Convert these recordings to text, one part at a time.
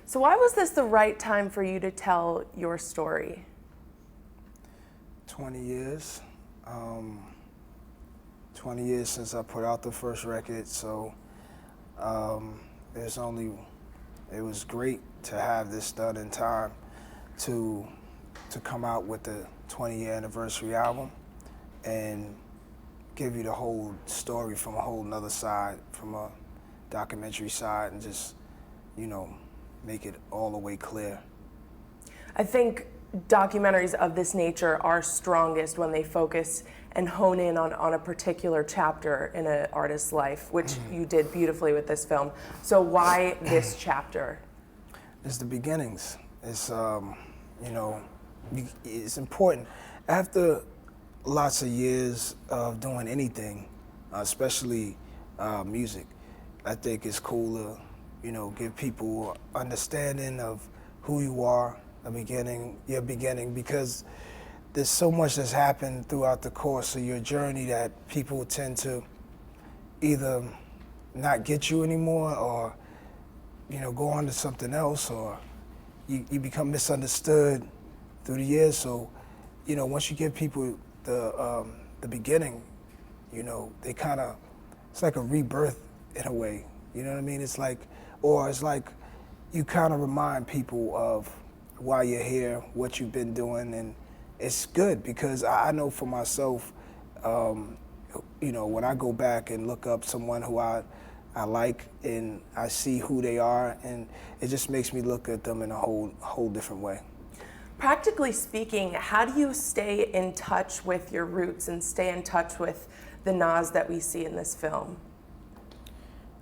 So why was this the right time for you to tell your story? 20 years. 20 years since I put out the first record, so it was great to have this done in time to come out with the 20-year anniversary album and give you the whole story from a whole nother side, from a documentary side, and just, make it all the way clear. I think documentaries of this nature are strongest when they focus and hone in on a particular chapter in an artist's life, which you did beautifully with this film. So why this chapter? It's the beginnings. It's, it's important. After lots of years of doing anything, especially music, I think it's cool to, give people understanding of who you are, your beginning, because there's so much that's happened throughout the course of your journey that people tend to either not get you anymore or, go on to something else, or you become misunderstood through the years. So, once you give people the beginning, they kind of, it's like a rebirth in a way. You know what I mean? It's like you kind of remind people of why you're here, what you've been doing, and it's good because I know for myself, when I go back and look up someone who I like and I see who they are, and it just makes me look at them in a whole different way. Practically speaking, how do you stay in touch with your roots and stay in touch with the Nas that we see in this film?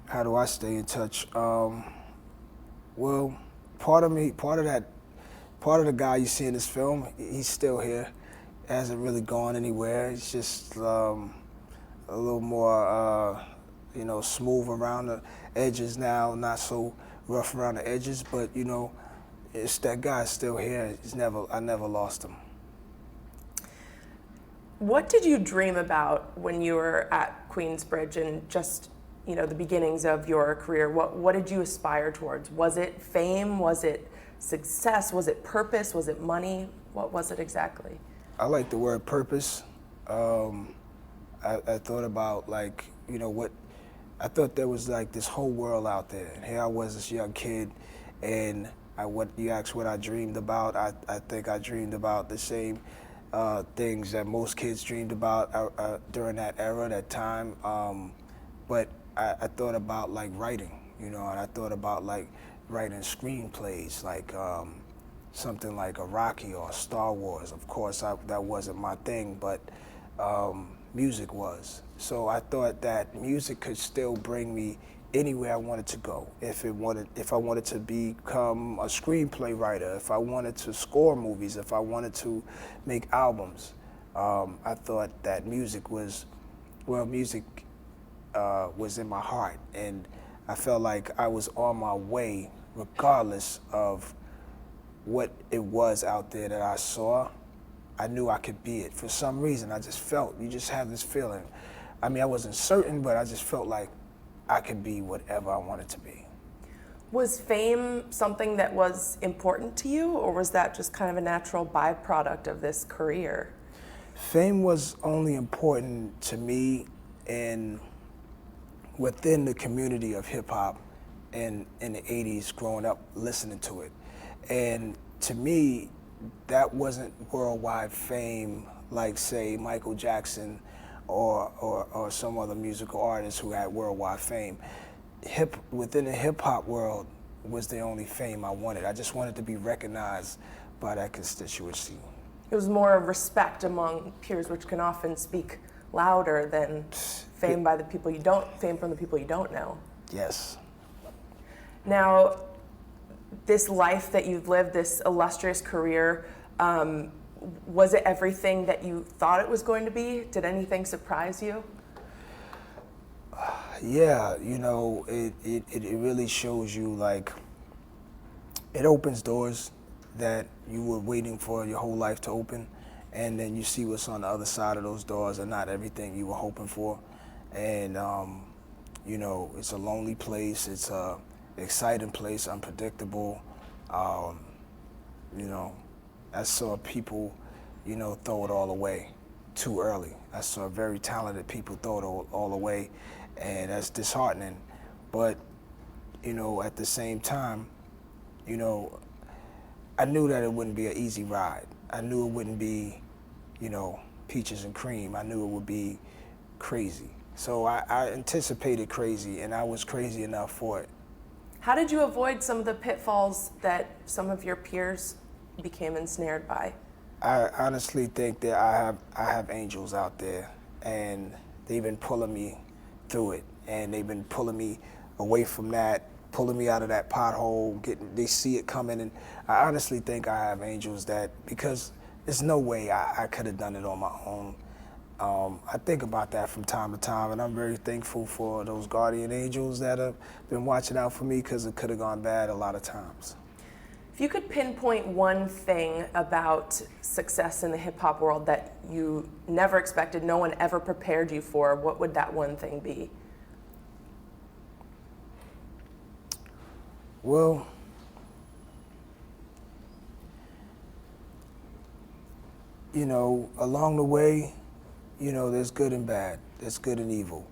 How do I stay in touch? Well, part of the guy you see in this film, he's still here. Hasn't really gone anywhere. He's just a little more, smooth around the edges now, not so rough around the edges, but it's that guy's still here. I never lost him. What did you dream about when you were at Queensbridge and just, the beginnings of your career? What did you aspire towards? Was it fame? Was it success? Was it purpose? Was it money? What was it exactly? I like the word purpose. I thought about I thought there was this whole world out there. And here I was, this young kid, and what you asked what I dreamed about, I think I dreamed about the same things that most kids dreamed about during that era, that time. But I thought about writing, and I thought about writing screenplays, something like a Rocky or a Star Wars. Of course, that wasn't my thing, but music was. So I thought that music could still bring me anywhere I wanted to go. If I wanted to become a screenplay writer, if I wanted to score movies, if I wanted to make albums, I thought that music was in my heart, and I felt like I was on my way, regardless of what it was out there that I saw. I knew I could be it. For some reason, I just felt, you just have this feeling. I wasn't certain, but I just felt like I could be whatever I wanted to be. Was fame something that was important to you, or was that just kind of a natural byproduct of this career? Fame was only important to me within the community of hip hop in the 80s, growing up listening to it. And to me, that wasn't worldwide fame like, say, Michael Jackson or some other musical artists who had worldwide fame. Within the hip hop world was the only fame I wanted. I just wanted to be recognized by that constituency. It was more of respect among peers, which can often speak louder than fame from the people you don't know. Yes. Now, this life that you've lived, this illustrious career, was it everything that you thought it was going to be? Did anything surprise you? Yeah, it really shows you, it opens doors that you were waiting for your whole life to open, and then you see what's on the other side of those doors and not everything you were hoping for. And, it's a lonely place, it's a exciting place, unpredictable, Um, you know, I saw people, throw it all away too early. I saw very talented people throw it all away, and that's disheartening. But, at the same time, you know, I knew that it wouldn't be an easy ride. I knew it wouldn't be, peaches and cream. I knew it would be crazy. So I anticipated crazy, and I was crazy enough for it. How did you avoid some of the pitfalls that some of your peers became ensnared by? I honestly think that I have angels out there, and they've been pulling me through it, and they've been pulling me away from that, pulling me out of that pothole. They see it coming, and I honestly think I have angels that, because there's no way I could have done it on my own. I think about that from time to time, and I'm very thankful for those guardian angels that have been watching out for me, because it could have gone bad a lot of times. If you could pinpoint one thing about success in the hip hop world that you never expected, no one ever prepared you for, what would that one thing be? Well, along the way, there's good and bad, there's good and evil.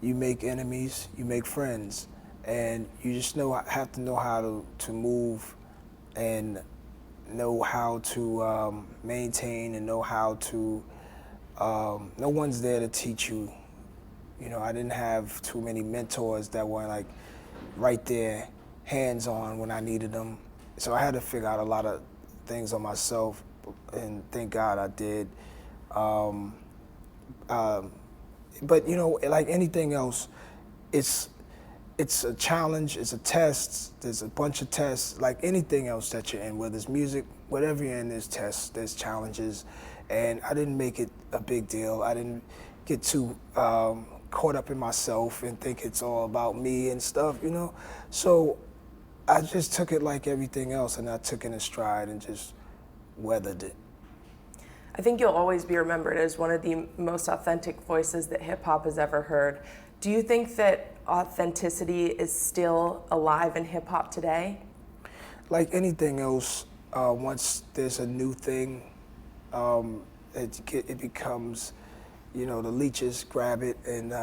You make enemies, you make friends, and you just have to know how to move and know how to maintain, and know how to, no one's there to teach you. I didn't have too many mentors that were like right there, hands-on when I needed them. So I had to figure out a lot of things on myself, and thank God I did. But like anything else, it's a challenge, it's a test, there's a bunch of tests. Like anything else that you're in, whether it's music, whatever you're in, there's tests, there's challenges. And I didn't make it a big deal. I didn't get too caught up in myself and think it's all about me and stuff, So I just took it like everything else, and I took it in stride and just weathered it. I think you'll always be remembered as one of the most authentic voices that hip hop has ever heard. Do you think that authenticity is still alive in hip hop today? Like anything else, once there's a new thing, it becomes, the leeches grab it, and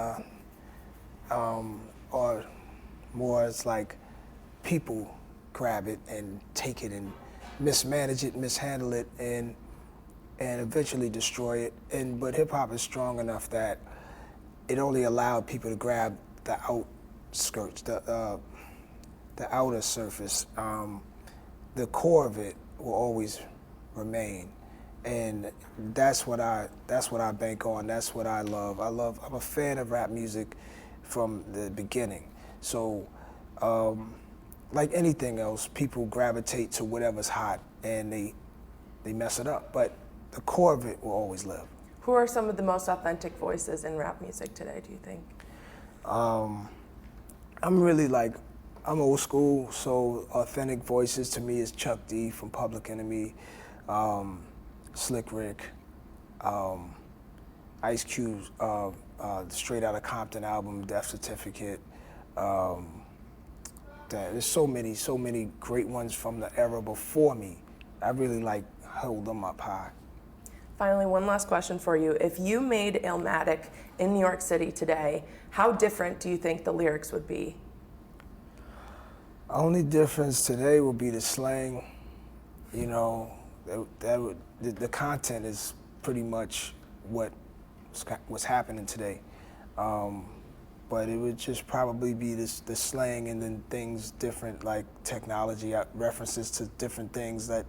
or more, it's like people grab it and take it and mismanage it, mishandle it, and eventually destroy it. But hip hop is strong enough that it only allowed people to grab the outskirts, the outer surface. The core of it will always remain, and that's what I bank on. That's what I love. I'm a fan of rap music from the beginning. So, like anything else, people gravitate to whatever's hot, and they mess it up. But the core of it will always live. Who are some of the most authentic voices in rap music today, do you think? I'm old school, so authentic voices to me is Chuck D from Public Enemy, Slick Rick, Ice Cube's Straight Outta Compton album, Death Certificate. There's so many great ones from the era before me. I really hold them up high. Finally, one last question for you. If you made Illmatic in New York City today, how different do you think the lyrics would be? Only difference today would be the slang. The content is pretty much what's happening today. But it would just probably be the slang, and then things different, like technology, references to different things that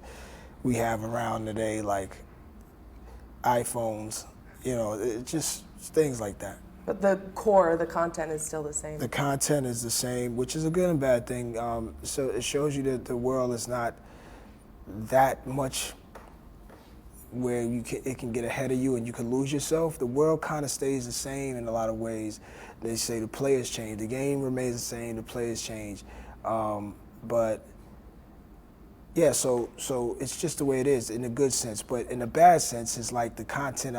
we have around today, like iPhones, just things like that. But the core, the content is still the same. The content is the same, which is a good and bad thing. So it shows you that the world is not that much where it can get ahead of you and you can lose yourself. The world kind of stays the same in a lot of ways. They say the players change, the game remains the same, the players change. But yeah, so it's just the way it is in a good sense. But in a bad sense, it's like the content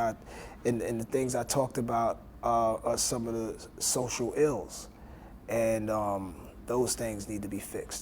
and the things I talked about are some of the social ills, and those things need to be fixed.